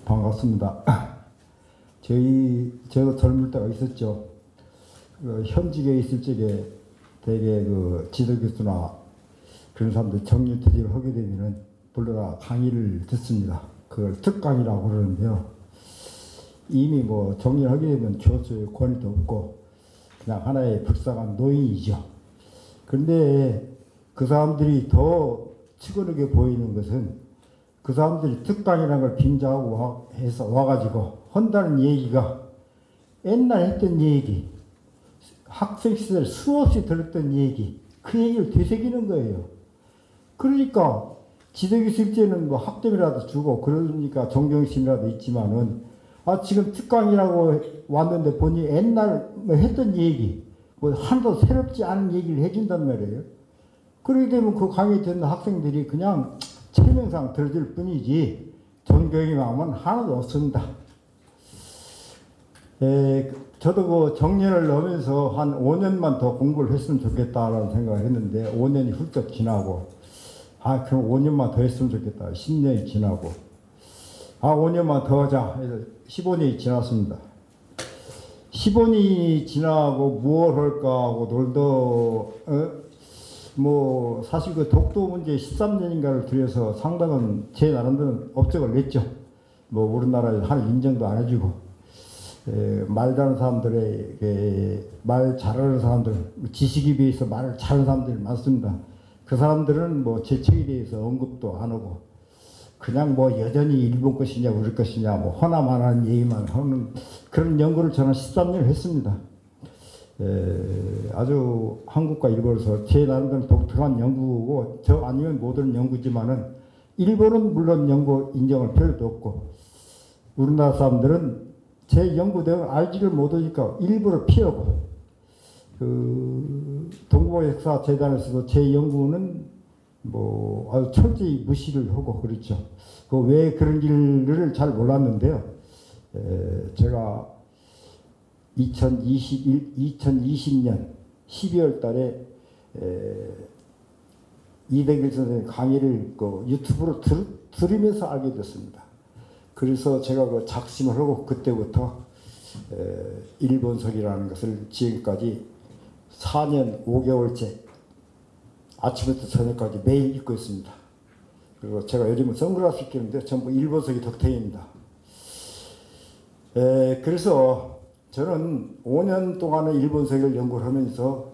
반갑습니다. 저도 젊을 때가 있었죠. 현직에 있을 적에 되게 지도교수나 그런 사람들 정년퇴직을 하게 되면은 불러다 강의를 듣습니다. 그걸 특강이라고 그러는데요. 이미 정년하게 되면 교수의 권위도 없고 그냥 하나의 불쌍한 노인이죠. 그런데 그 사람들이 더 치고르게 보이는 것은 그 사람들이 특강이라는 걸 빙자하고 해서 와가지고 한다는 얘기가 옛날 했던 얘기, 학생 시절 수없이 들었던 얘기, 그 얘기를 되새기는 거예요. 그러니까 지도교수 일제는 학점이라도 주고 그러니까 존경심이라도 있지만은 지금 특강이라고 왔는데 보니 옛날 했던 얘기, 하나도 새롭지 않은 얘기를 해준단 말이에요. 그러게 되면 그 강의 듣는 학생들이 그냥 체면상 들어줄 뿐이지 존경의 마음은 하나도 없습니다. 저도 정년을 넘으면서 한 5년만 더 공부를 했으면 좋겠다라는 생각을 했는데 5년이 훌쩍 지나고 그럼 5년만 더 했으면 좋겠다. 10년이 지나고 5년만 더 하자 해서 15년이 지났습니다. 15년이 지나고 무엇 할까 하고 사실 그 독도 문제 13년인가를 들여서 상당한 제 나름대로 업적을 냈죠. 우리나라에 할 인정도 안 해주고, 말 잘하는 사람들의, 말 잘하는 사람들, 지식에 비해서 말을 잘하는 사람들이 많습니다. 그 사람들은 제 책에 대해서 언급도 안 하고, 그냥 여전히 일본 것이냐, 우리 것이냐, 허나만한 얘기만 하는 그런 연구를 저는 13년을 했습니다. 아주 한국과 일본에서 제 나름대로 독특한 연구고 저 아니면 못하는 연구지만은 일본은 물론 연구 인정할 필요도 없고 우리나라 사람들은 제 연구 내용을 알지를 못하니까 일부러 피하고 동국역사재단에서도 제 연구는 아주 철저히 무시를 하고 그렇죠. 왜 그런 일을 잘 몰랐는데요. 제가 2020년 12월 달에 이대길 선생님 강의를 유튜브로 들으면서 알게 됐습니다. 그래서 제가 작심을 하고 그때부터 일본설이라는 것을 지금까지 4년 5개월째 아침부터 저녁까지 매일 읽고 있습니다. 그리고 제가 요즘은 선글라스 끼는데 전부 일본설이 덕택입니다. 그래서 저는 5년 동안의 일본설을 연구를 하면서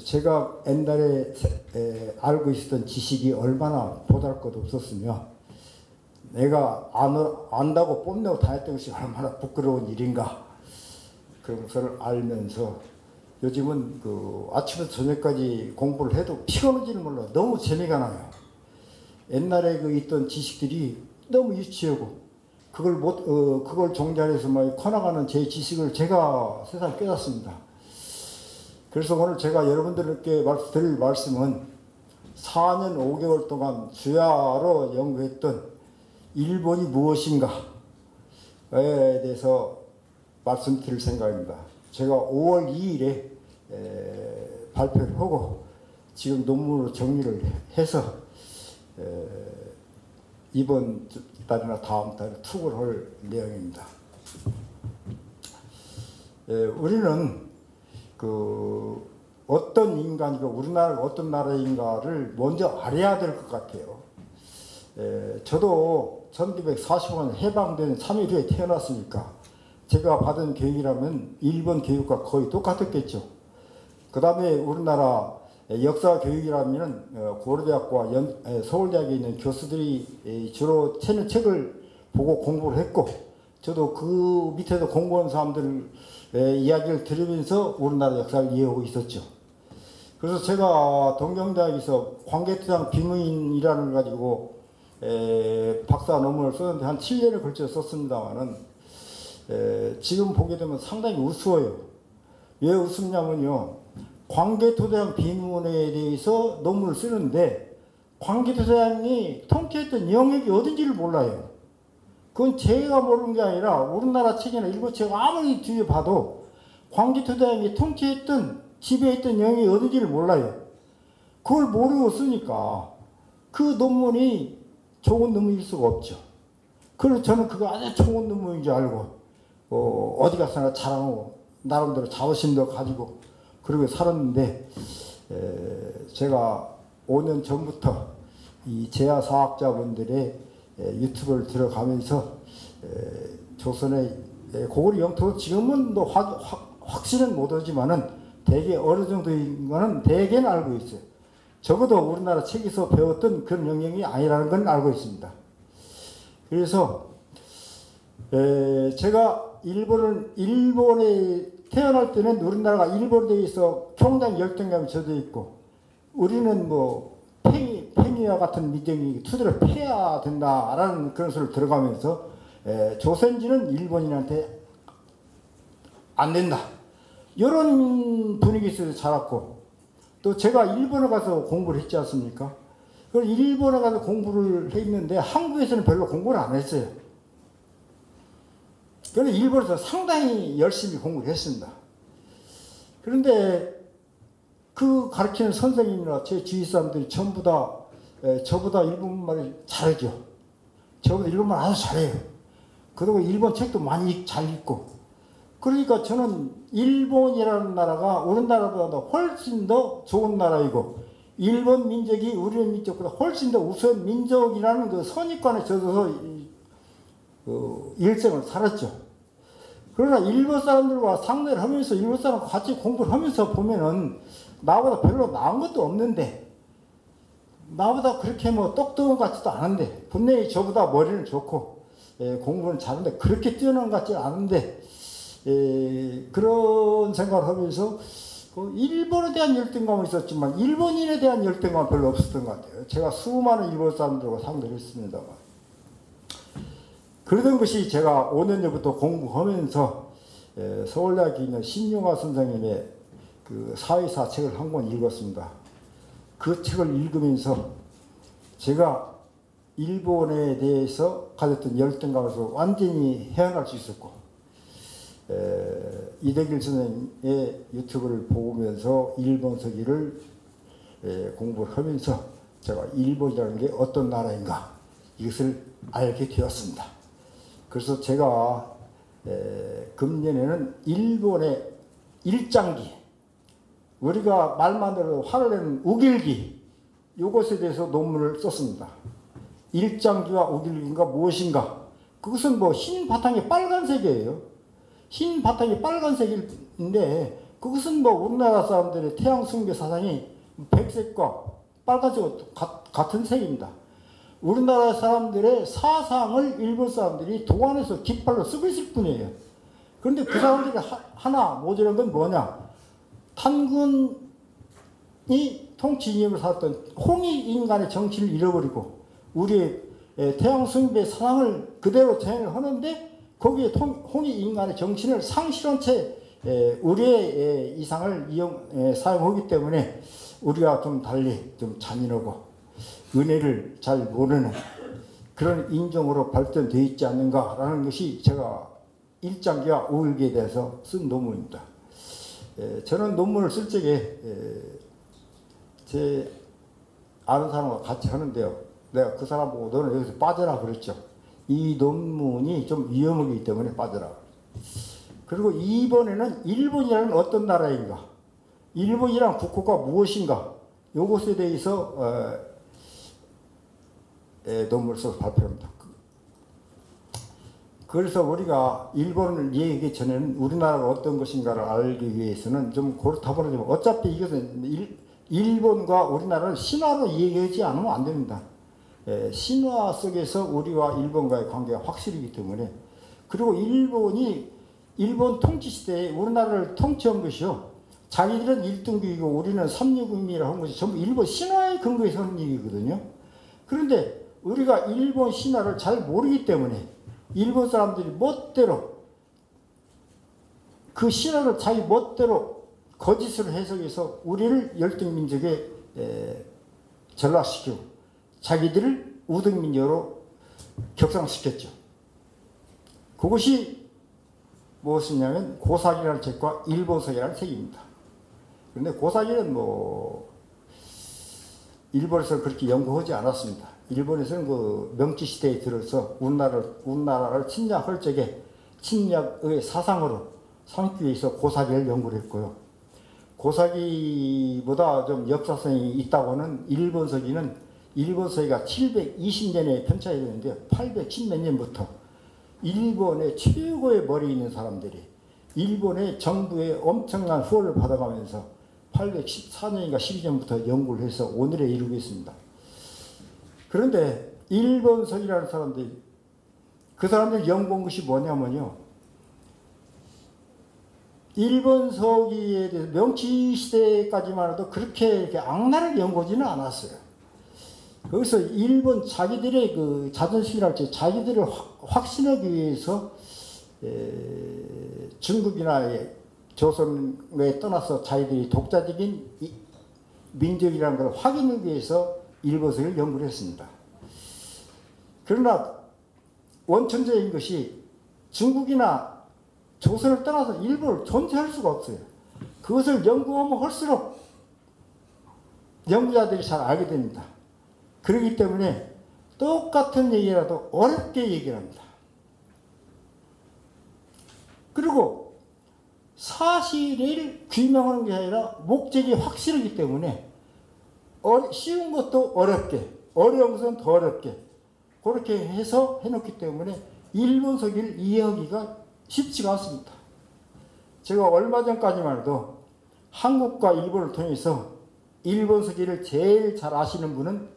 제가 옛날에 알고 있었던 지식이 얼마나 보잘것없었으며 내가 안다고 뽐내고 다녔던 것이 얼마나 부끄러운 일인가 그런 것을 알면서 요즘은 아침부터 저녁까지 공부를 해도 피곤하지는 몰라. 너무 재미가 나요. 옛날에 있던 지식들이 너무 유치하고 그걸 종자해서 커나가는 제 지식을 제가 세상에 깨닫습니다. 그래서 오늘 제가 여러분들께 드릴 말씀은 4년 5개월 동안 주야로 연구했던 일본이 무엇인가에 대해서 말씀드릴 생각입니다. 제가 5월 2일에 발표를 하고 지금 논문으로 정리를 해서 이번 달이나 다음 달에 투고를 할 내용입니다. 우리는 어떤 인간이고 우리나라가 어떤 나라인가를 먼저 알아야 될 것 같아요. 저도 1945년 해방된 3일 후에 태어났으니까 제가 받은 교육이라면 일본 교육과 거의 똑같았겠죠. 그 다음에 우리나라 역사 교육이라면 고려대학과 서울대학에 있는 교수들이 주로 책을 보고 공부를 했고 저도 그 밑에서 공부한 사람들의 이야기를 들으면서 우리나라 역사를 이해하고 있었죠. 그래서 제가 동경대학에서 광개토장 비문이라는 걸 가지고 박사 논문을 썼는데 한 7년을 걸쳐 썼습니다만은 지금 보게 되면 상당히 우스워요. 왜 우습냐면요. 광개토대왕 비문에 대해서 논문을 쓰는데 광개토대왕이 통치했던 영역이 어딘지를 몰라요. 그건 제가 모르는 게 아니라 우리나라 책이나 일본 책 아무리 뒤에 봐도 광개토대왕이 통치했던 지배했던 영역이 어딘지를 몰라요. 그걸 모르고 쓰니까 그 논문이 좋은 논문일 수가 없죠. 그래서 저는 그거 아주 좋은 놈인 줄 알고 어디 가서나 자랑하고 나름대로 자부심도 가지고 그러고 살았는데 제가 5년 전부터 이 제야사학자분들의 유튜브를 들어가면서 조선의 고구려 영토 지금은 뭐 확실은 못하지만은 대개 어느 정도인 거는 대개는 알고 있어요. 적어도 우리나라 책에서 배웠던 그런 영역이 아니라는 건 알고 있습니다. 그래서 제가 일본에 태어날 때는 우리나라가 일본에 대해서 굉장히 열등감이 젖어 있고 우리는 뭐 팽이와 같은 민족이 투들을 패야 된다라는 그런 소리를 들어가면서 조선지는 일본인한테 안 된다. 이런 분위기에서 자랐고 또 제가 일본에 가서 공부를 했지 않습니까? 그래서 일본에 가서 공부를 했는데 한국에서는 별로 공부를 안 했어요. 그런데 일본에서 상당히 열심히 공부를 했습니다. 그런데 그 가르치는 선생님이나 제 주위 사람들이 전부 다 저보다 일본말을 잘하죠. 저보다 일본말 아주 잘해요. 그리고 일본 책도 많이 잘 읽고. 그러니까 저는 일본이라는 나라가 우리나라보다 훨씬 더 좋은 나라이고 일본 민족이 우리 민족보다 훨씬 더 우수한 민족이라는 그 선입관에 젖어서 일생을 살았죠. 그러나 일본 사람들과 상대를 하면서 일본 사람과 같이 공부를 하면서 보면은 나보다 별로 나은 것도 없는데 나보다 그렇게 뭐 똑똑한 것 같지도 않은데 분명히 저보다 머리는 좋고 공부는 잘하는데 그렇게 뛰어난 것 같지는 않은데 그런 생각을 하면서 일본에 대한 열등감은 있었지만 일본인에 대한 열등감은 별로 없었던 것 같아요. 제가 수많은 일본 사람들과 상대를 했습니다만 그러던 것이 제가 5년 전부터 공부하면서 서울대학에 있는 신용화 선생님의 그 사회사 책을 한 권 읽었습니다. 그 책을 읽으면서 제가 일본에 대해서 가졌던 열등감에서 완전히 헤어날 수 있었고 이대길 선생님의 유튜브를 보면서 일본 서기를 공부를 하면서 제가 일본이라는 게 어떤 나라인가 이것을 알게 되었습니다. 그래서 제가 금년에는 일본의 일장기 우리가 말만 들어도 화를 내는 우길기 이것에 대해서 논문을 썼습니다. 일장기와 우길기가 무엇인가? 그것은 뭐 흰 바탕에 빨간색이에요. 흰 바탕이 빨간색인데 그것은 뭐 우리나라 사람들의 태양 숭배 사상이 백색과 빨간색과 같은 색입니다. 우리나라 사람들의 사상을 일본 사람들이 도안해서 깃발로 쓰고 있을 뿐이에요. 그런데 그 사람들이 하나 모자란 건 뭐냐? 탄군이 통치 이념을 살았던 홍익 인간의 정치를 잃어버리고 우리의 태양 숭배 사상을 그대로 재현을 하는데 거기에 홍익 인간의 정신을 상실한 채 우리의 이상을 사용하기 때문에 우리가 좀 달리 좀 잔인하고 은혜를 잘 모르는 그런 인종으로 발전되어 있지 않는가라는 것이 제가 일장기와 우울기에 대해서 쓴 논문입니다. 저는 논문을 쓸 적에 제 아는 사람과 같이 하는데요. 내가 그 사람 보고 너는 여기서 빠져라 그랬죠. 이 논문이 좀 위험하기 때문에 빠져라. 그리고 이번에는 일본이라는 어떤 나라인가, 일본이라는 국호가 무엇인가, 이것에 대해서 논문을 써서 발표합니다. 그래서 우리가 일본을 얘기하기 전에는 우리나라가 어떤 것인가를 알기 위해서는 좀 고르타분하지만 어차피 이것은 일본과 우리나라를 신화로 얘기하지 않으면 안 됩니다. 신화 속에서 우리와 일본과의 관계가 확실이기 때문에 그리고 일본이 일본 통치 시대에 우리나라를 통치한 것이요. 자기들은 1등국이고 우리는 3류국이라고 한 것이 전부 일본 신화의 근거에서 하는 얘기거든요. 그런데 우리가 일본 신화를 잘 모르기 때문에 일본 사람들이 멋대로 그 신화를 자기 멋대로 거짓으로 해석해서 우리를 열등민족에 전락시키고 자기들을 우등민족으로 격상시켰죠. 그것이 무엇이냐면 고사기라는 책과 일본서기라는 책입니다. 그런데 고사기는 뭐 일본에서 그렇게 연구하지 않았습니다. 일본에서는 그 명치 시대에 들어서 우리나라를 침략할 적에 침략의 사상으로 삼기 위해서 고사기를 연구를 했고요. 고사기보다 좀 역사성이 있다고는 일본서기가 720년에 편찬이 되는데요. 810몇 년부터 일본의 최고의 머리 있는 사람들이 일본의 정부의 엄청난 후원을 받아가면서 814년인가 12년부터 연구를 해서 오늘에 이르고 있습니다. 그런데 일본서기라는 사람들이 그 사람들이 연구한 것이 뭐냐면요. 일본 서기에 대해서 명치 시대까지만 해도 그렇게 악랄하게 연구하지는 않았어요. 거기서 일본 자기들의 그 자존심이랄지 자기들을 확신하기 위해서 중국이나 조선에 떠나서 자기들이 독자적인 민족이라는 걸 확인하기 위해서 일본서기를 연구를 했습니다. 그러나 원천적인 것이 중국이나 조선을 떠나서 일본을 존재할 수가 없어요. 그것을 연구하면 할수록 연구자들이 잘 알게 됩니다. 그렇기 때문에 똑같은 얘기라도 어렵게 얘기를 합니다. 그리고 사실을 규명하는 게 아니라 목적이 확실하기 때문에 쉬운 것도 어렵게, 어려운 것은 더 어렵게 그렇게 해서 해놓기 때문에 일본 서기를 이해하기가 쉽지가 않습니다. 제가 얼마 전까지만 해도 한국과 일본을 통해서 일본 서기를 제일 잘 아시는 분은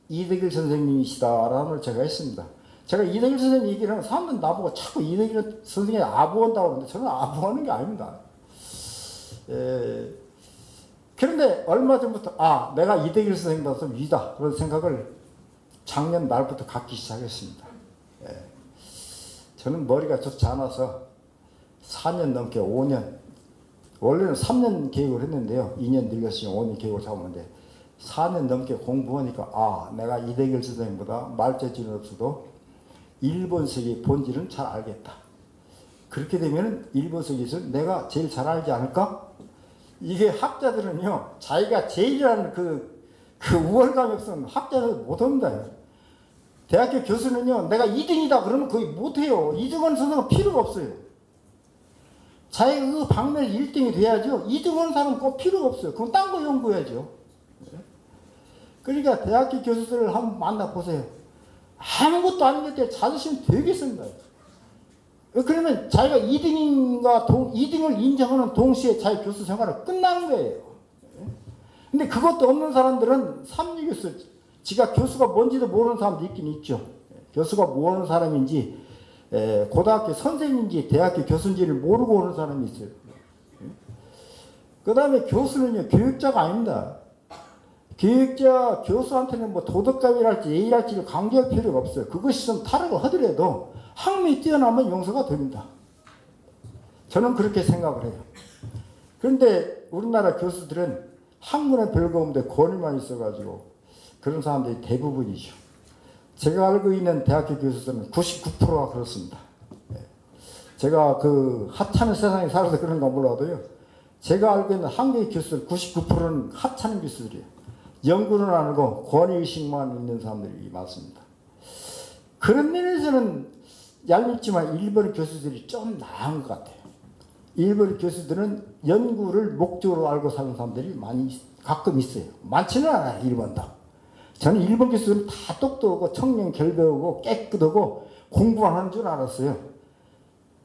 이덕일 선생님이시다라는 걸 제가 했습니다. 제가 이덕일 선생님 얘기를 하면 사람들은 나보고 자꾸 이덕일 선생님이 아부한다고 하는데 저는 아부하는 게 아닙니다. 그런데 얼마 전부터 내가 이덕일 선생님보다 좀 위다 그런 생각을 작년 말부터 갖기 시작했습니다. 저는 머리가 좋지 않아서 4년 넘게 5년 원래는 3년 계획을 했는데요. 2년 늘렸으면 5년 계획을 잡았는데 4년 넘게 공부하니까 내가 이덕일 선생님보다 말재주는 없어도 일본서기 본질은 잘 알겠다. 그렇게 되면 일본서기에서 내가 제일 잘 알지 않을까? 이게 학자들은요. 자기가 제일이라는 그 우월감이 없으면 학자들 못합니다. 대학교 교수는요. 내가 2등이다 그러면 거의 못해요. 2등하는 선생은 필요가 없어요. 자기가 그 방면에 1등이 돼야죠. 2등하는 사람은 꼭 필요가 없어요. 그럼 딴 거 연구해야죠. 그러니까 대학교 교수들을 한번 만나보세요. 아무것도 아닌 데 자존심 되게 씁니다. 그러면 자기가 2등을 인정하는 동시에 자기 교수 생활은 끝나는 거예요. 근데 그것도 없는 사람들은 삼류교수, 지가 교수가 뭔지도 모르는 사람도 있긴 있죠. 교수가 뭐 하는 사람인지, 고등학교 선생인지 대학교 교수인지를 모르고 오는 사람이 있어요. 그 다음에 교수는요, 교육자가 아닙니다. 교수한테는 뭐 도덕감이랄지 예의랄지를 강조할 필요가 없어요. 그것이 좀 다르고 하더라도 학문이 뛰어나면 용서가 됩니다. 저는 그렇게 생각을 해요. 그런데 우리나라 교수들은 학문에 별거 없는데 권위만 있어가지고 그런 사람들이 대부분이죠. 제가 알고 있는 대학교 교수들은 99%가 그렇습니다. 제가 그 하찮은 세상에 살아서 그런가 몰라도요. 제가 알고 있는 한국의 교수들 99%는 하찮은 교수들이에요. 연구는 안 하고 권위의식만 있는 사람들이 많습니다. 그런 면에서는 얄밉지만 일본 교수들이 좀 나은 것 같아요. 일본 교수들은 연구를 목적으로 알고 사는 사람들이 가끔 있어요. 많지는 않아요. 일본도. 저는 일본 교수들은 다 똑똑하고 청년 결배하고 깨끗하고 공부만 하는 줄 알았어요.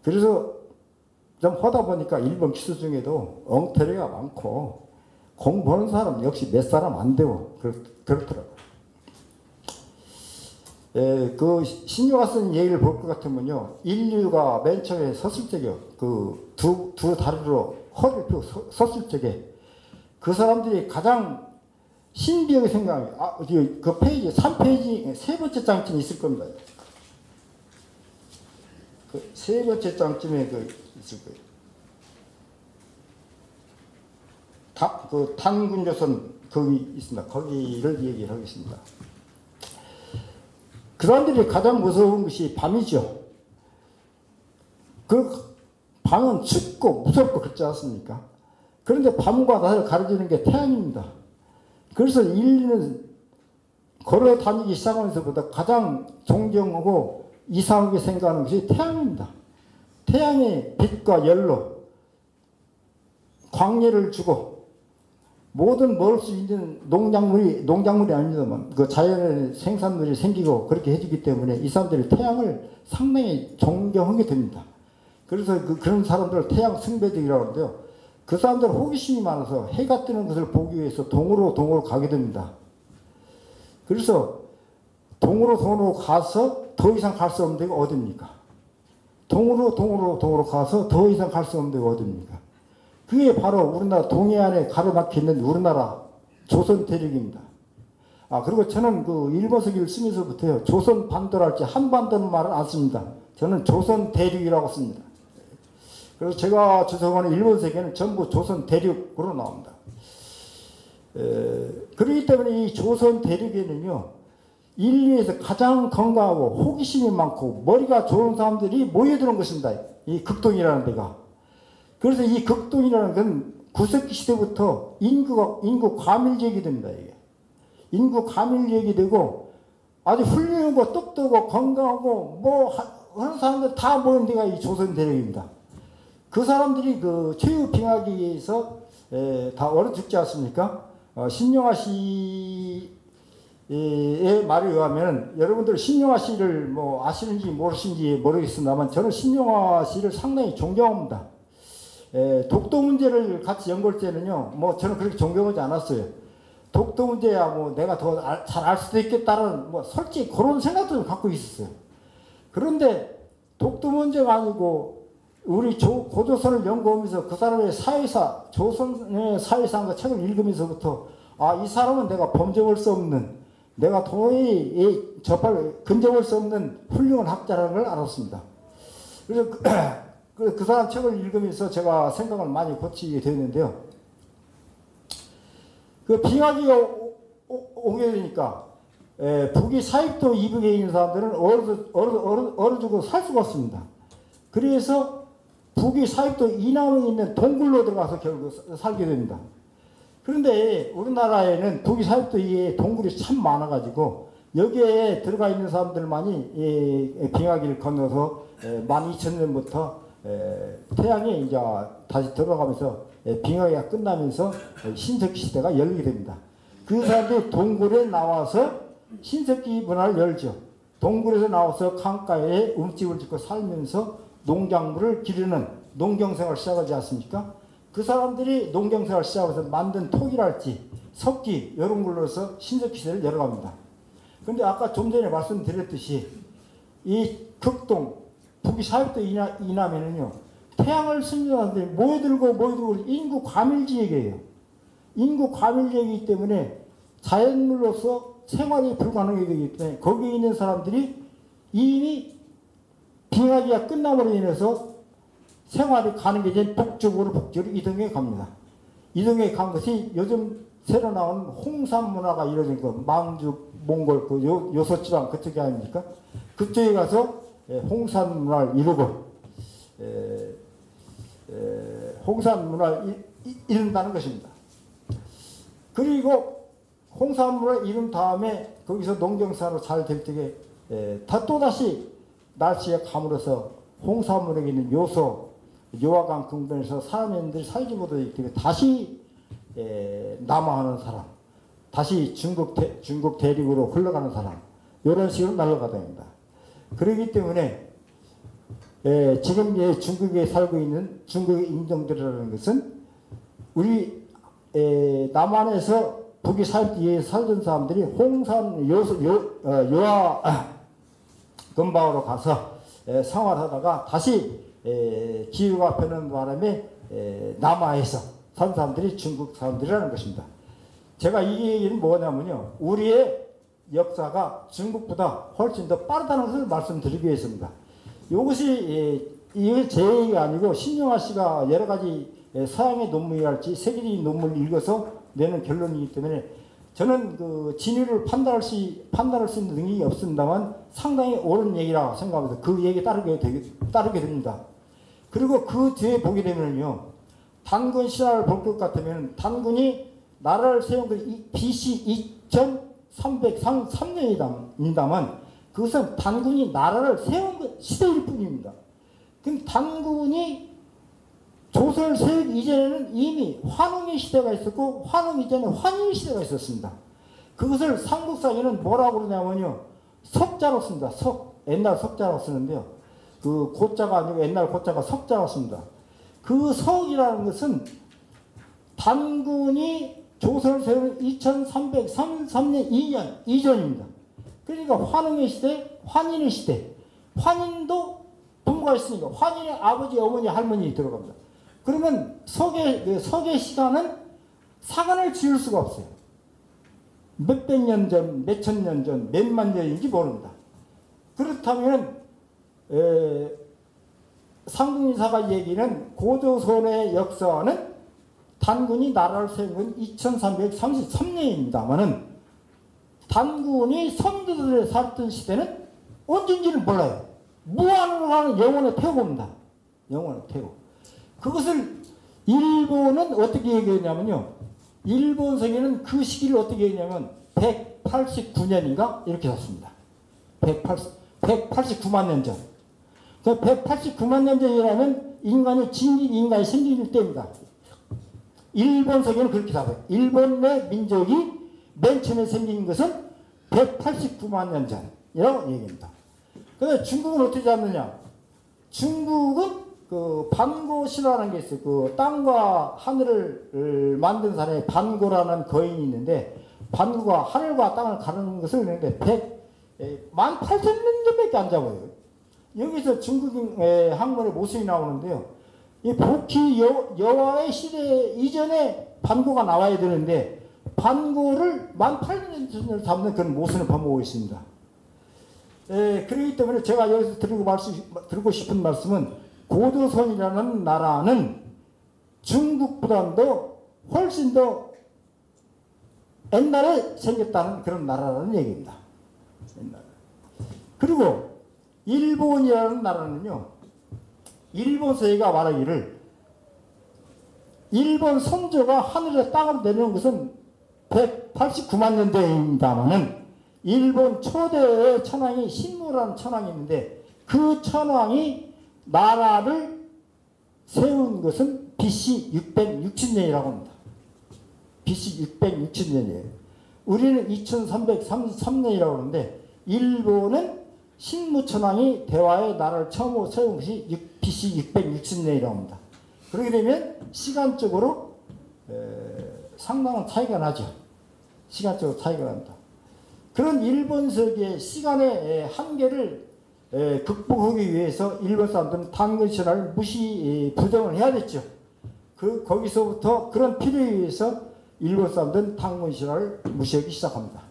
그래서 좀 하다 보니까 일본 교수 중에도 엉터리가 많고 공부하는 사람 역시 몇 사람 안 되고 그렇더라고요. 그 신유가 쓴 얘기를 볼 것 같으면요. 인류가 맨 처음에 섰을 때요. 그 두 다리로 허리를 펴고 섰을 때에 그 사람들이 가장 신비하게 생각하는 그 페이지 3페이지 세 번째 장쯤에 있을 겁니다. 그 세 번째 장쯤에 있을 거예요. 그 탄군조선 거기 있습니다. 거기를 얘기를 하겠습니다. 그 사람들이 가장 무서운 것이 밤이죠. 그 밤은 춥고 무섭고 그렇지 않습니까? 그런데 밤과 낮을 가려주는 게 태양입니다. 그래서 인류는 걸어 다니기 시작하면서부터 가장 존경하고 이상하게 생각하는 것이 태양입니다. 태양의 빛과 열로 광해를 주고 모든 먹을 수 있는 농작물이 아닙니다만 그 자연의 생산물이 생기고 그렇게 해주기 때문에 이 사람들이 태양을 상당히 존경하게 됩니다. 그래서 그런 사람들을 태양 숭배적이라고 하는데요. 그 사람들은 호기심이 많아서 해가 뜨는 것을 보기 위해서 동으로 가게 됩니다. 그래서 동으로 가서 더 이상 갈 수 없는 데가 어딥니까? 동으로 가서 더 이상 갈 수 없는 데가 어딥니까? 그게 바로 우리나라 동해안에 가로막혀 있는 우리나라 조선 대륙입니다. 그리고 저는 그 일본서기를 쓰면서부터요, 조선 반도랄지 한반도는 말을 안 씁니다. 저는 조선 대륙이라고 씁니다. 그래서 제가 주석하는 일본서기에는 전부 조선 대륙으로 나옵니다. 그렇기 때문에 이 조선 대륙에는요, 인류에서 가장 건강하고 호기심이 많고 머리가 좋은 사람들이 모여드는 것입니다. 이 극동이라는 데가. 그래서 이 극동이라는 건 구석기 시대부터 인구 과밀지역이 됩니다. 이게. 인구 과밀지역이 되고 아주 훌륭하고 똑똑하고 건강하고 뭐 하는 사람들 다 모인 데가 이 조선 대륙입니다. 그 사람들이 그 최후 빙하기에서 다 얼어 죽지 않습니까? 신영하 씨의 말에 의하면 여러분들 신영하 씨를 뭐 아시는지 모르시는지 모르겠습니다만 저는 신영하 씨를 상당히 존경합니다. 독도 문제를 같이 연구할 때는요, 뭐 저는 그렇게 존경하지 않았어요. 독도 문제야 뭐 내가 더 잘 알 수도 있겠다는 뭐 솔직히 그런 생각도 좀 갖고 있었어요. 그런데 독도 문제가 아니고 우리 고조선을 연구하면서 그 사람의 사회사, 조선의 사회사인가 책을 읽으면서부터 이 사람은 내가 범접할 수 없는, 내가 도저히 근접할 수 없는 훌륭한 학자라는 걸 알았습니다. 그래서 그 사람 책을 읽으면서 제가 생각을 많이 고치게 되었는데요. 그 빙하기가 오게 되니까 북위 사익도 이북에 있는 사람들은 얼어 죽고 살 수가 없습니다. 그래서 북위 사익도 이남에 있는 동굴로 들어가서 결국 살게 됩니다. 그런데 우리나라에는 북위 사익도 이 동굴이 참 많아가지고 여기에 들어가 있는 사람들만이 빙하기를 건너서 12,000년부터 태양이 이제 다시 들어가면서 빙하기가 끝나면서 신석기 시대가 열리게 됩니다. 그 사람들이 동굴에 나와서 신석기 문화를 열죠. 동굴에서 나와서 강가에 움집을 짓고 살면서 농작물을 기르는 농경생활을 시작하지 않습니까? 그 사람들이 농경생활을 시작해서 만든 톡이랄지 석기 이런 걸로서 신석기 시대를 열어갑니다. 그런데 아까 좀 전에 말씀드렸듯이 이 극동 북위 사익도 이남에는요, 태양을 숨기는 사람들이 모여들고 인구 과밀지역이에요. 인구 과밀지역이기 때문에 자연물로서 생활이 불가능하게 되기 때문에 거기에 있는 사람들이 이미 빙하기가 끝남으로 인해서 생활이 가는 게 이제 북쪽으로 이동해 갑니다. 이동해 간 것이 요즘 새로 나온 홍산 문화가 이루어진 거, 망주, 몽골, 요소지방 그쪽이 아닙니까? 그쪽에 가서 홍산 문화를 이루고, 홍산 문화를 이룬다는 것입니다. 그리고 홍산 문화를 이룬 다음에 거기서 농경사로 잘 될 때에 또다시 날씨에 가물어서 홍산 문화에 있는 요하강 근본에서 사람들이 살지 못하기 때문에 다시 남하하는 사람, 다시 중국 대륙으로 흘러가는 사람, 이런 식으로 날아가야 됩니다. 그렇기 때문에 지금 중국에 살고 있는 중국의 인종들이라는 것은 우리 남한에서 북위 사익지에 살던 사람들이 홍산 요하 근방으로 가서 생활하다가 다시 기후가 변하는 바람에 남하에서 산 사람들이 중국 사람들이라는 것입니다. 제가 이 얘기는 뭐냐면요, 우리의 역사가 중국보다 훨씬 더 빠르다는 것을 말씀드리기 위해서입니다. 이것이 이게 제 얘기가 아니고 신영하 씨가 여러 가지 서양의 논문이랄지 세계적인 논문을 읽어서 내는 결론이기 때문에 저는 그 진위를 판단할 수 있는 능력이 없습니다만 상당히 옳은 얘기라 생각하면서 그 얘기에 따르게 됩니다. 그리고 그 뒤에 보게 되면요, 단군 신화를 볼 것 같으면 단군이 나라를 세운 것이 BC 1303년입니다만 그것은 단군이 나라를 세운 시대일 뿐입니다. 그럼 단군이 조선을 세우기 이전에는 이미 환웅의 시대가 있었고 환웅 이전에 환일 시대가 있었습니다. 그것을 삼국사에는 뭐라고 그러냐면요. 석자로 씁니다. 옛날 석자로 쓰는데요. 그 고자가 아니고 옛날 고자가 석자로 씁니다. 그 석이라는 것은 단군이 조선을 세우는 2333년 2년 이전입니다. 그러니까 환웅의 시대, 환인의 시대. 환인도 부모가 있으니까 환인의 아버지, 어머니, 할머니 들어갑니다. 그러면 석의 시간은 사관을 지을 수가 없어요. 몇백 년 전, 몇천 년 전, 몇만 년인지 모릅니다. 그렇다면 상국인사가 얘기는 고조선의 역사는 단군이 나라를 세운 건 2333년입니다만은 단군이 선조들의 살던 시대는 언젠지는 몰라요. 무한으로 가는 영원의 태고입니다. 영원의 태고. 그것을 일본은 어떻게 얘기했냐면요. 일본성에는 그 시기를 어떻게 얘기했냐면 189년인가 이렇게 썼습니다. 189만 년 전. 189만 년 전이라면 인간이 생길 때입니다. 일본성에는 그렇게 답해요. 일본의 민족이 맨 처음에 생긴 것은 189만 년 전이라고 얘기합니다. 그런데 중국은 어떻게 잡느냐? 중국은 그 반고신화라는 게 있어요. 그 땅과 하늘을 만든 사람이 반고라는 거인이 있는데 반고가 하늘과 땅을 가르는 것을 했는데 18,000년 전밖에 안 잡아요. 여기서 중국의 학문의 모습이 나오는데요. 이 복희 여와의 시대 이전에 반고가 나와야 되는데 반고를 18,000년 전을 잡는 그런 모습을 범하고 있습니다. 그렇기 때문에 제가 여기서 드리고 싶은 말씀은 고조선이라는 나라는 중국보다도 훨씬 더 옛날에 생겼다는 그런 나라라는 얘기입니다. 옛날에. 그리고 일본이라는 나라는요. 일본 서기가 말하기를 일본 선조가 하늘에 땅으로 내려온 것은 189만 년 전입니다만은 일본 초대의 천황이 신무라는 천황이 있는데 그 천황이 나라를 세운 것은 BC 660년이라고 합니다. BC 660년이에요. 우리는 2333년이라고 하는데 일본은 신무천황이 대화의 나라를 처음으로 세운 것이 BC 660년이라고 합니다. 그렇게 되면 시간적으로 상당한 차이가 나죠. 시간적으로 차이가 납니다. 그런 일본서기의 시간의 한계를 극복하기 위해서 일본 사람들은 단군신화를 부정을 해야 됐죠. 거기서부터 그런 필요에 의해서 일본 사람들은 단군신화를 무시하기 시작합니다.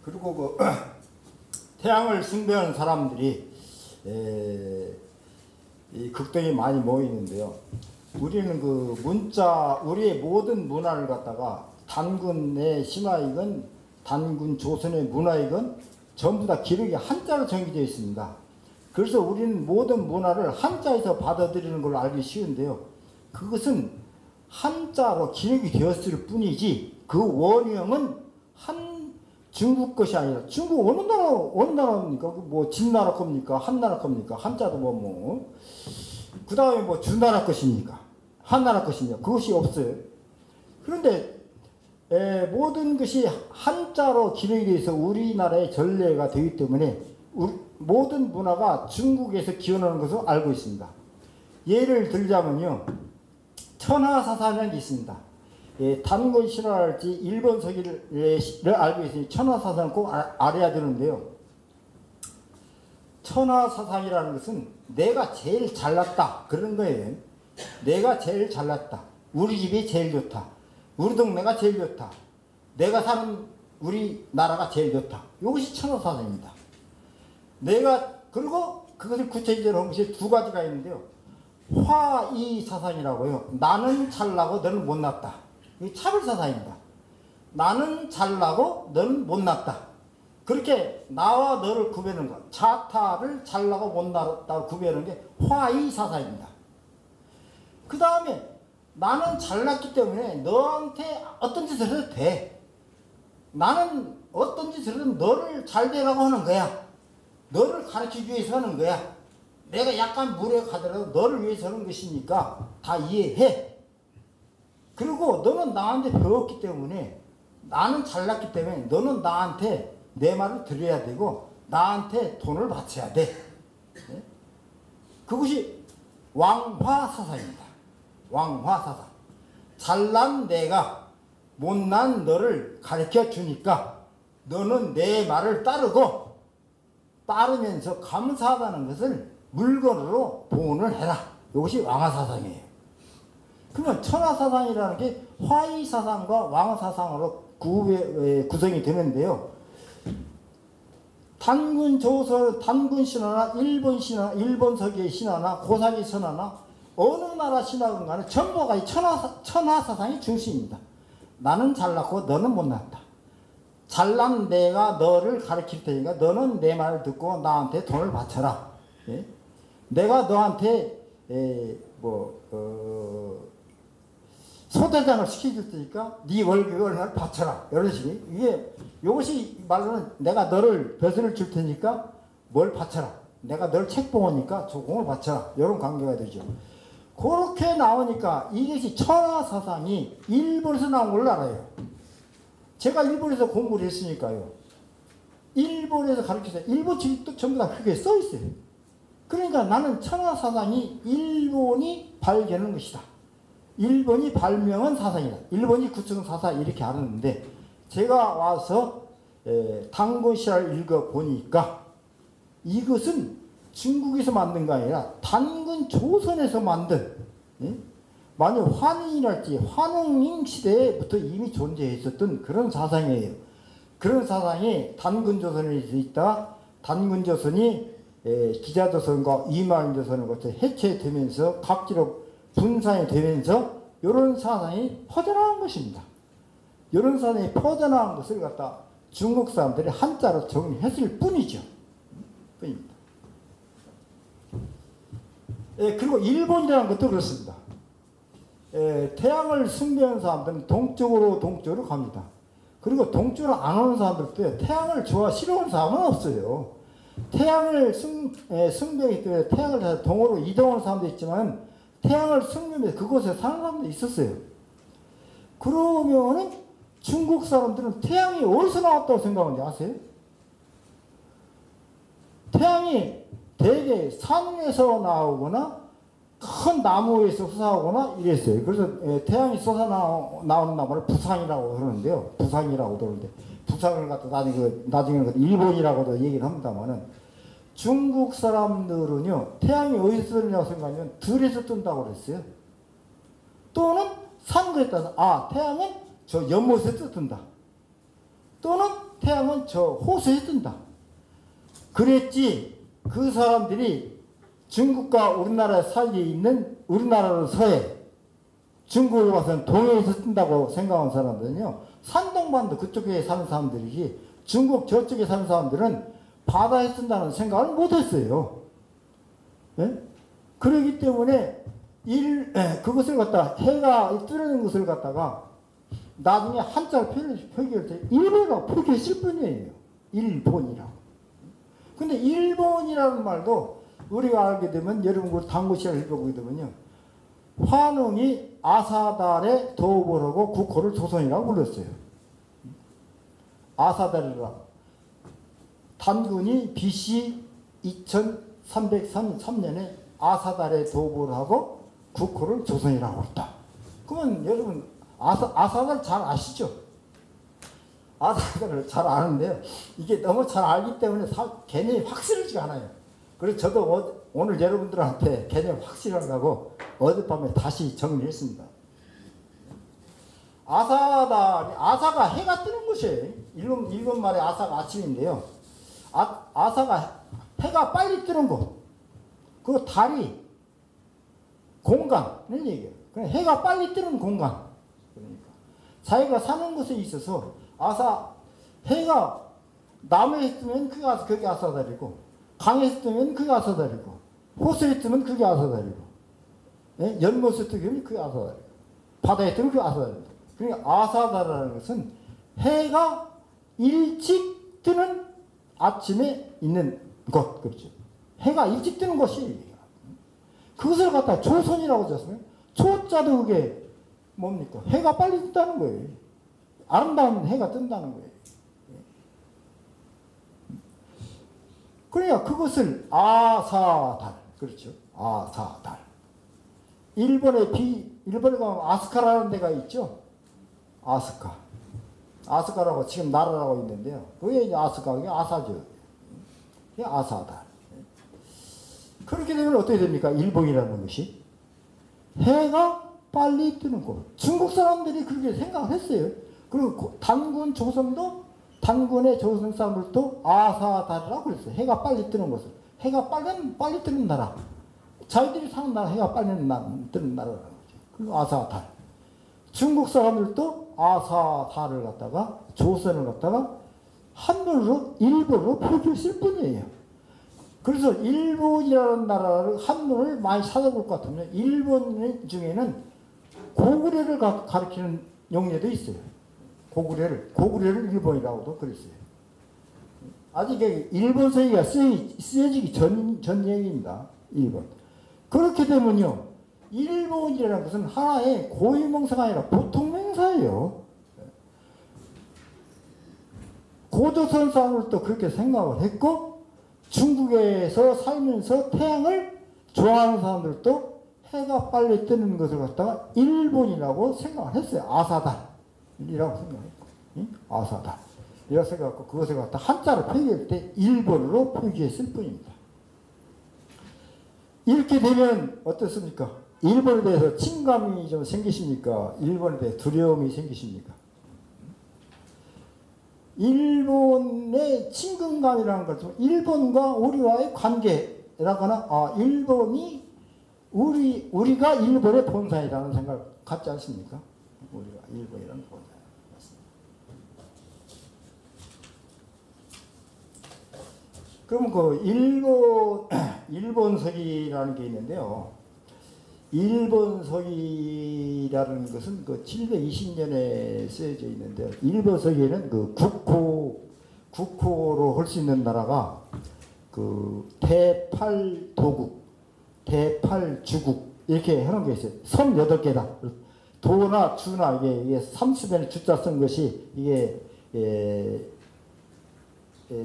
그리고 태양을 숭배하는 사람들이 이 극동이 많이 모이는데요. 우리는 우리의 모든 문화를 갖다가 단군의 신화이건 단군 조선의 문화이건 전부 다 기록이 한자로 정기되어 있습니다. 그래서 우리는 모든 문화를 한자에서 받아들이는 걸로 알기 쉬운데요. 그것은 한자로 기록이 되었을 뿐이지 그 원형은 중국 것이 아니라 중국 어느 나라입니까? 뭐 진나라 겁니까? 한나라 겁니까? 한자도 그 다음에 주나라 것입니까? 한나라 것입니까? 그것이 없어요. 그런데 모든 것이 한자로 기록이 돼서 우리나라의 전례가 되기 때문에 모든 문화가 중국에서 기원하는 것을 알고 있습니다. 예를 들자면요. 천하사사라는 게 있습니다. 단군 신화랄지 일본 서기를 알고 있으니 천하사상을 꼭 알아야 되는데요. 천하사상이라는 것은 내가 제일 잘났다 그런 거예요. 내가 제일 잘났다. 우리 집이 제일 좋다. 우리 동네가 제일 좋다. 내가 사는 우리 나라가 제일 좋다. 이것이 천하사상입니다. 그리고 그것을 구체적으로 한 것이 두 가지가 있는데요. 화이사상이라고요. 나는 잘나고 너는 못났다. 이 차별사상입니다. 나는 잘나고 너는 못났다. 그렇게 나와 너를 구별하는 것, 자타를 잘나고 못나다고 구별하는 게 화의사상입니다. 그 다음에 나는 잘났기 때문에 너한테 어떤 짓을 해도 돼. 나는 어떤 짓을 해도 너를 잘 되라고 하는 거야. 너를 가르치기 위해서 하는 거야. 내가 약간 무력하더라도 너를 위해서 하는 것이니까 다 이해해. 그리고 너는 나한테 배웠기 때문에, 나는 잘났기 때문에 너는 나한테 내 말을 들어야 되고 나한테 돈을 바쳐야 돼. 네? 그것이 왕화사상입니다. 왕화사상. 잘난 내가 못난 너를 가르쳐 주니까 너는 내 말을 따르면서 감사하다는 것을 물건으로 보온을 해라. 이것이 왕화사상이에요. 그러면 천하사상이라는 게 화의사상과 왕화사상으로 구성이 되는데요. 단군 신화나 일본 신화, 일본 서기의 신화나 고사기 신화나 어느 나라 신화건 간에 전부가 이 천하사상이 중심입니다. 나는 잘났고 너는 못났다. 잘난 내가 너를 가르칠 테니까 너는 내 말을 듣고 나한테 돈을 바쳐라. 예? 내가 너한테 소대장을 시켜줄 테니까 네 월급을 얼마를 바쳐라. 이런 식이, 이것이 말로는 내가 너를 벼슬을 줄 테니까 뭘 바쳐라. 내가 널 책봉하니까 조공을 바쳐라. 이런 관계가 되죠. 그렇게 나오니까 이것이 천하사상이 일본에서 나온 걸로 알아요. 제가 일본에서 공부를 했으니까요. 일본에서 가르쳐서 일본 책이 또 전부 다 그게 써 있어요. 그러니까 나는 천하사상이 일본이 발견한 것이다. 일본이 발명한 사상이다. 일본이 구성 사상 이렇게 알았는데, 제가 와서 단군시를 읽어보니까 이것은 중국에서 만든 거 아니라 단군 조선에서 만든, 만약 환웅이랄지 환웅 시대에부터 이미 존재했었던 그런 사상이에요. 그런 사상이 단군 조선에 있다. 단군 조선이 기자조선과 이만조선을 거쳐 해체되면서 각지로 분산이 되면서 이런 사상이 퍼져나간 것입니다. 이런 사상이 퍼져나간 것을 갖다 중국 사람들이 한자로 정리했을 뿐이죠. 뿐입니다. 그리고 일본이라는 것도 그렇습니다. 태양을 숭배하는 사람들은 동쪽으로 갑니다. 그리고 동쪽으로 안 오는 사람들도 태양을 싫어하는 사람은 없어요. 태양을 숭배하기 때문에 태양을 동으로 이동하는 사람도 있지만 태양을 숭배하면서 그곳에 사는 사람도 있었어요. 그러면은 중국 사람들은 태양이 어디서 나왔다고 생각하는지 아세요? 태양이 대개 산에서 나오거나 큰 나무에서 솟아오거나 이랬어요. 그래서 태양이 솟아 나오는 나무를 부상이라고 그러는데요. 부상이라고 그러는데, 부상을 갖다 나중에 일본이라고도 얘기를 합니다만은, 중국 사람들은요, 태양이 어디서 뜨냐고 생각하면 들에서 뜬다고 그랬어요. 또는 산거에 따라서, 태양은 저 연못에서 뜬다. 또는 태양은 저 호수에 뜬다. 그랬지, 그 사람들이 중국과 우리나라 사이에 있는, 우리나라로 서해, 중국에 와서는 동해에서 뜬다고 생각하는 사람들은요, 산동반도 그쪽에 사는 사람들이지, 중국 저쪽에 사는 사람들은 바다에 뜬다는 생각을 못했어요. 예? 그러기 때문에 그것을 갖다 해가 뜨는 것을 갖다가 나중에 한자를 표기할 때 일본이라고 표기했을 뿐이에요. 일본이라고. 근데 일본이라는 말도 우리가 알게 되면, 여러분 그 당구시를 읽어보게 되면요, 환웅이 아사달에 도읍을 하고 국호를 조선이라고 불렀어요. 아사달이라. 단군이 BC 2303년에 아사달에 도읍을 하고 국호를 조선이라고 했다. 그러면 여러분 아사달 잘 아시죠? 아사달을 잘 아는데요, 이게 너무 잘 알기 때문에 개념이 확실하지가 않아요. 그래서 저도 오늘 여러분들한테 개념 확실하려고 어젯밤에 다시 정리했습니다. 아사가 해가 뜨는 것이에요. 일본 말에 아사가 아침인데요. 아사가 해가 빨리 뜨는 곳. 그 달이 공간을 얘기해요. 그냥 해가 빨리 뜨는 공간. 그러니까 자기가 사는 곳에 있어서 해가 남해에 있으면 그게 그게 아사달이고, 강에 있으면 그게 아사달이고, 호수에 있으면 그게 아사달이고, 예? 연못에 뜨면 그게 아사달이고, 바다에 뜨면 그게 아사달이고. 그러니까 아사달이라는 것은 해가 일찍 뜨는 아침에 있는 것, 그렇죠. 해가 일찍 뜨는 것이, 그것을 갖다 조선이라고 하셨으면, 초자도 그게 뭡니까? 해가 빨리 뜬다는 거예요. 아름다운 해가 뜬다는 거예요. 그러니까 그것을 아사달, 그렇죠. 아사달. 일본에 가면 아스카라는 데가 있죠. 아스카. 아스카라고 지금 나라라고 있는데요. 그게 이제 아스카, 그게 아사죠. 그게 아사달. 그렇게 되면 어떻게 됩니까? 일본이라는 것이. 해가 빨리 뜨는 곳. 중국 사람들이 그렇게 생각을 했어요. 그리고 단군 조선도, 단군의 조선 사람들도 아사달이라고 그랬어요. 해가 빨리 뜨는 곳을. 해가 빨리 뜨는 나라. 자기들이 사는 나라, 해가 빨리 뜨는 나라라는 거죠. 그리고 아사달. 중국 사람들도 아사달을 갖다가, 조선을 갖다가 한문으로, 일본으로 표기했을 뿐이에요. 그래서 일본이라는 나라를 한문을 많이 찾아볼 것 같으면 일본 중에는 고구려를 가리키는 용례도 있어요. 고구려를 일본이라고도 그랬어요. 아직 일본 서기가 쓰여지기 전 얘기입니다. 일본. 그렇게 되면요, 일본이라는 것은 하나의 고유명사가 아니라 보통명사예요. 고조선 사람들도 그렇게 생각을 했고, 중국에서 살면서 태양을 좋아하는 사람들도 해가 빨리 뜨는 것을 갖다가 일본이라고 생각을 했어요. 아사달이라고 생각했고, 아사달. 이라고 생각하고 그것을 갖다 한자로 표기할 때 일본으로 표기했을 뿐입니다. 이렇게 되면 어떻습니까? 일본에 대해서 친감이 좀 생기십니까? 일본에 대해 두려움이 생기십니까? 일본의 친근감이라는 것은 일본과 우리와의 관계라거나, 일본이 우리가 일본의 본사이라는 생각 갖지 않습니까? 우리가 일본이라는 본사. 그럼 그 일본서기라는 게 있는데요. 일본서기라는 것은 그 720년에 쓰여져 있는데요. 일본서기에는 그 국호로 할 수 있는 나라가 그 대팔도국, 대팔주국 이렇게 해놓은 게 있어요. 섬 8개다. 도나 주나 이게 30년에 주자 쓴 것이 이게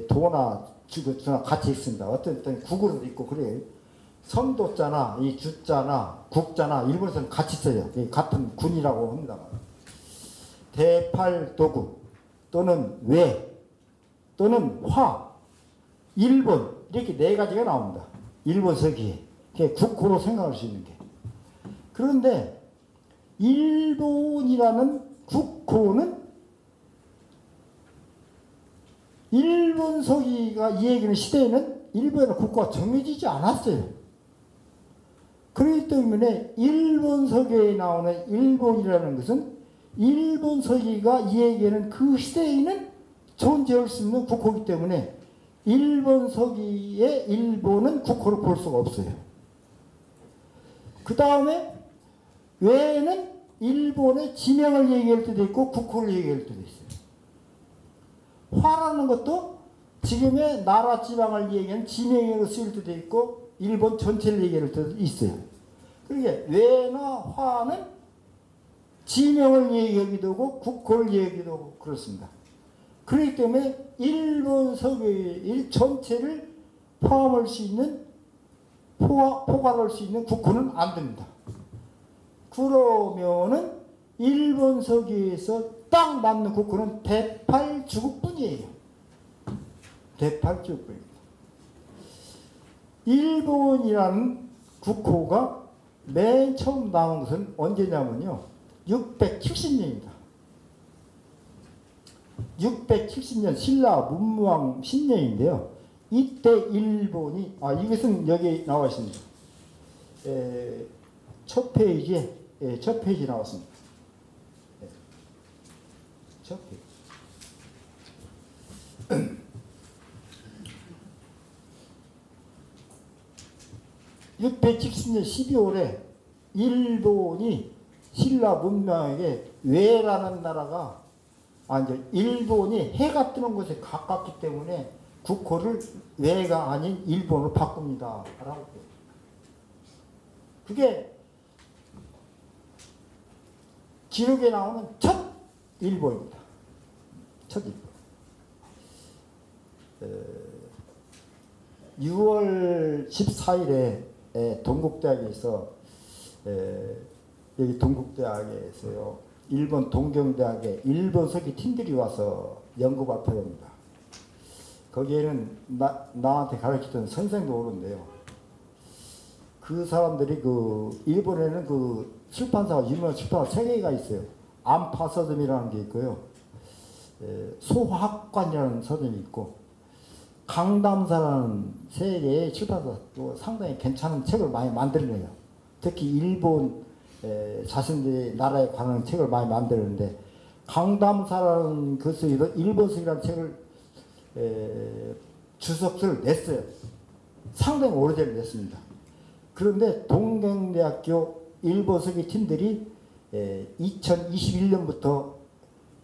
도나 주나 같이 있습니다. 어떤 국으로도 있고 그래요. 섬도자나 이 주자나 국자나 일본에서는 같이 써요. 같은 군이라고 합니다. 대팔도국 또는 외 또는 화, 일본 이렇게 4가지가 나옵니다. 일본 서기에 국호로 생각할 수 있는 게. 그런데 일본이라는 국호는 일본 서기가 이 얘기는 시대에는 일본의 국호가 정해지지 않았어요. 그렇기 때문에 일본 서기에 나오는 일본이라는 것은 일본 서기가 이 얘기는 그 시대에는 존재할 수 있는 국호이기 때문에 일본 서기의 일본은 국호로 볼 수가 없어요. 그 다음에 외에는 일본의 지명을 얘기할 때도 있고 국호를 얘기할 때도 있어요. 화라는 것도 지금의 나라 지방을 얘기하는 지명으로 쓰일 때도 있고 일본 전체를 얘기할 때도 있어요. 그러니까 외나 화는 지명을 얘기하기도 하고 국호를 얘기하기도 하고 그렇습니다. 그렇기 때문에 일본 서기 전체를 포함할 수 있는 포괄할 수 있는 국호는 안 됩니다. 그러면은 일본 서기에서 딱 맞는 국호는 대팔주국뿐이에요. 대팔주국뿐입니다. 일본이라는 국호가 맨 처음 나온 것은 언제냐면요. 670년입니다. 670년 신라 문무왕 신년인데요. 이때 일본이 이것은 여기 나와 있습니다. 첫 페이지에 첫 페이지 나왔습니다. 첫 페이지. 670년 12월에 일본이 신라 문명에게 외라는 나라가 이제 일본이 해가 뜨는 곳에 가깝기 때문에 국호를 외가 아닌 일본으로 바꿉니다. 라고. 그게 기록에 나오는 첫 일본입니다. 첫 일본. 6월 14일에 동국대학에서 여기 동국대학에서요, 일본 동경대학에 일본석이 팀들이 와서 연구 발표를 합니다. 거기에는 나한테 가르치던 선생도 오는데요. 그 사람들이 일본에는 출판사가, 유명한 출판사 3개가 있어요. 안파 서점이라는 게 있고요. 소학관이라는 서점이 있고, 강담사라는 3개의 출판사도 상당히 괜찮은 책을 많이 만들어내요. 특히 일본 자신들의 나라에 관한 책을 많이 만드는데, 강담사라는 것에서 일본석이라는 책을 주석서를 냈어요. 상당히 오래전에 냈습니다. 그런데 동경대학교 일본석의 팀들이 2021년부터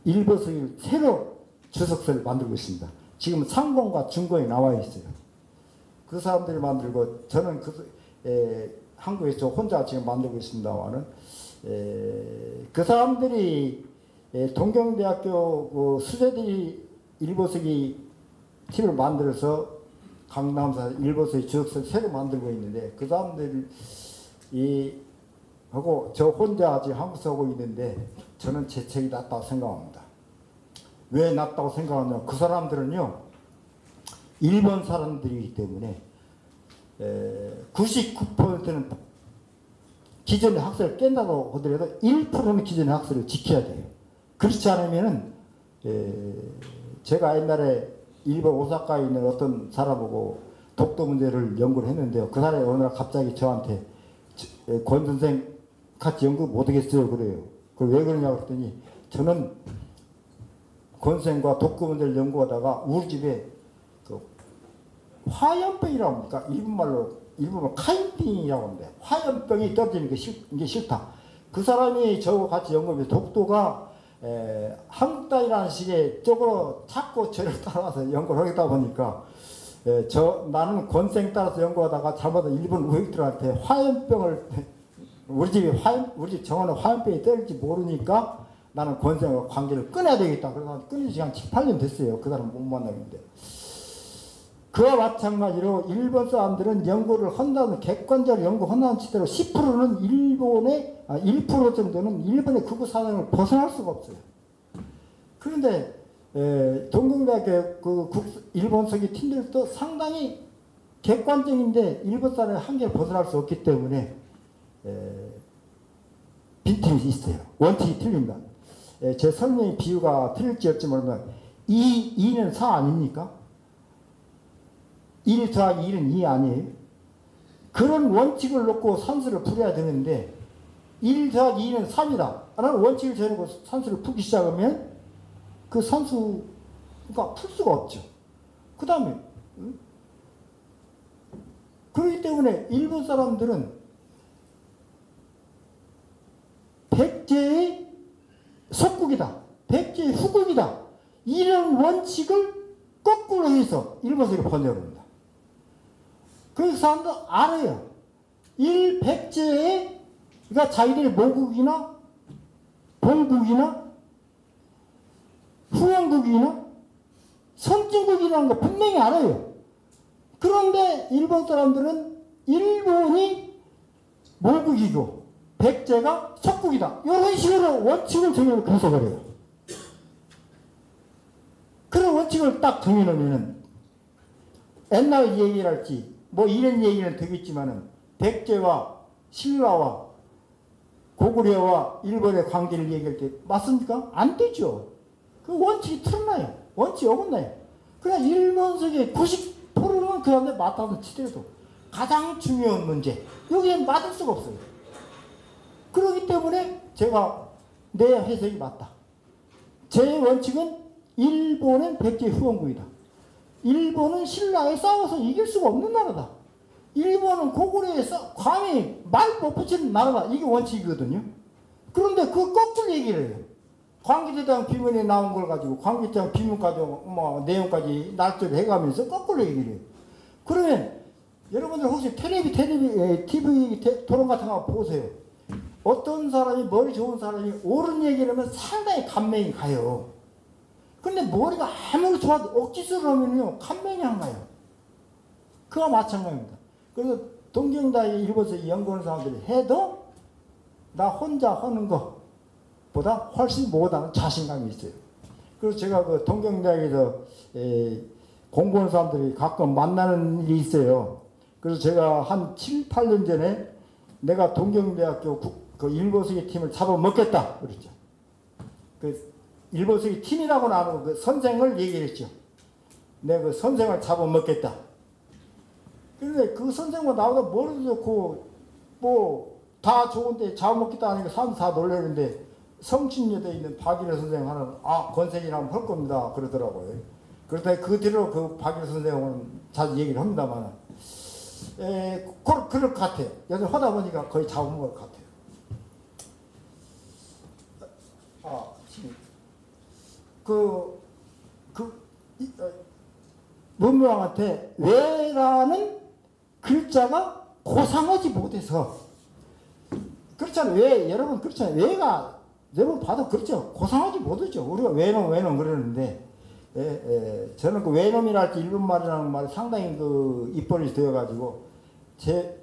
일본석이 새로 주석서를 만들고 있습니다. 지금 상권과 중권에 나와 있어요. 그 사람들이 만들고, 저는 한국에서 혼자 지금 만들고 있습니다만은, 그 사람들이 동경대학교 수재들이 일본석이 팀을 만들어서 강남사 일본석의 주석서를 새로 만들고 있는데, 그 사람들이 하고 저 혼자 지금 한국 쓰고 있는데, 저는 제 책이 낫다고 생각합니다. 왜 낫다고 생각하냐면, 그 사람들은요, 일본 사람들이기 때문에 99%는 기존의 학설을 깬다고 하더라도 1%는 기존의 학설을 지켜야 돼요. 그렇지 않으면은, 제가 옛날에 일본 오사카에 있는 어떤 사람하고 독도 문제를 연구를 했는데요. 그 사람이 어느 날 갑자기 저한테 권 선생 같이 연구 못하겠어요. 그래요. 그걸 왜 그러냐고 그랬더니, 저는 권 선생과 독도 문제를 연구하다가 우리 집에 화염병이라고 합니까? 일본말로 카인빙이라고 하는데, 화염병이 떨어지는 게 싫다. 그 사람이 저하고 같이 연구하면서 독도가 한국 땅이라는 식의 쪽으로 자꾸 저를 따라와서 연구를 하겠다 보니까, 나는 권생 따라서 연구하다가 잘못해서 일본 우익들한테 화염병을, 우리 집 정원에 화염병이 떨어질지 모르니까 나는 권생과 관계를 끊어야 되겠다. 그래서 끊은 지 한 7, 8년 됐어요. 그 사람 못 만나는데. 그와 마찬가지로 일본 사람들은 연구를 한다는, 객관적으로 연구한다는 치대로 10%는 1% 정도는 일본의 극우 사상을 벗어날 수가 없어요. 그런데 동경대학교 일본석의 팀들도 상당히 객관적인데 일본 사람의 한계를 벗어날 수 없기 때문에 빈틈이 있어요. 원칙이 틀립니다. 제 설명의 비유가 틀릴지 없지 모르면 2는 4 아닙니까? 1 더하기 1은 2 아니에요? 그런 원칙을 놓고 산수를 풀어야 되는데 1 더하기 2는 3이다 라는 원칙을 정해놓고 산수를 풀기 시작하면 그 산수가 풀 수가 없죠. 그 다음에 그렇기 때문에 일본 사람들은 백제의 속국이다, 백제의 후국이다, 이런 원칙을 거꾸로 해서 일본식으로 번역합니다. 그 사람도 알아요. 백제의, 그러니까 자기들의 모국이나 본국이나 후원국이나 선진국이라는 거 분명히 알아요. 그런데 일본 사람들은 일본이 모국이고 백제가 속국이다, 이런 식으로 원칙을 정해놓고 분석을 해요. 그런 원칙을 딱 정해놓으면은 옛날 얘기를 할지 뭐 이런 얘기는 되겠지만은 백제와 신라와 고구려와 일본의 관계를 얘기할 때 맞습니까? 안 되죠. 그 원칙이 틀어나요. 원칙이 어긋나요. 그러나 일본석의 90%는 그 안에 맞다는 치더라도 가장 중요한 문제, 여기엔 맞을 수가 없어요. 그렇기 때문에 제가 내 해석이 맞다. 제 원칙은 일본은 백제 후원국이다. 일본은 신라에 싸워서 이길 수가 없는 나라다. 일본은 고구려에서 감히 말 못 붙이는 나라가 이게 원칙이거든요. 그런데 그 거꾸로 얘기를 해요. 광기대장 비문에 나온 걸 가지고 광기대장 비문까지 뭐 내용까지 날조를 해가면서 거꾸로 얘기를 해요. 그러면 여러분들 혹시 TV 토론 같은 거 보세요. 어떤 사람이 머리 좋은 사람이 옳은 얘기를 하면 상당히 감명이 가요. 근데 머리가 아무리 좋아도 억지스러워 하면요 감명이 안 가요. 그와 마찬가지입니다. 그래서 동경대학에 일본에서 연구하는 사람들이 해도 나 혼자 하는 것보다 훨씬 못하는 자신감이 있어요. 그래서 제가 그 동경대학에서 공부하는 사람들이 가끔 만나는 일이 있어요. 그래서 제가 한 7, 8년 전에 내가 동경대학교 그 일본서기 팀을 잡아먹겠다 그랬죠. 그 일본서기 팀이라고는 안 하고 그 선생을 얘기했죠. 내가 그 선생을 잡아먹겠다. 그런데 그 선생과 나보다 머리도 좋고 뭐 다 좋은데 잡아먹겠다 하니까 사람들 다 놀라는데 성신여대에 있는 박일호 선생 하는 권생이라면 할 겁니다 그러더라고요. 그러다 그 뒤로 그 박일호 선생은 자주 얘기를 합니다만 그럴 것 같아요. 요즘 하다 보니까 거의 잡아먹을 것 같아요. 문무왕한테 왜라는 글자가 고상하지 못해서 그렇잖아요. 왜 여러분 그렇잖아요. 왜가 여러분 봐도 그렇죠. 고상하지 못하죠. 우리가 왜놈 그러는데 저는 그 왜놈이랄 때 일본말이라는 말이 상당히 그 입버릇이 되어가지고 제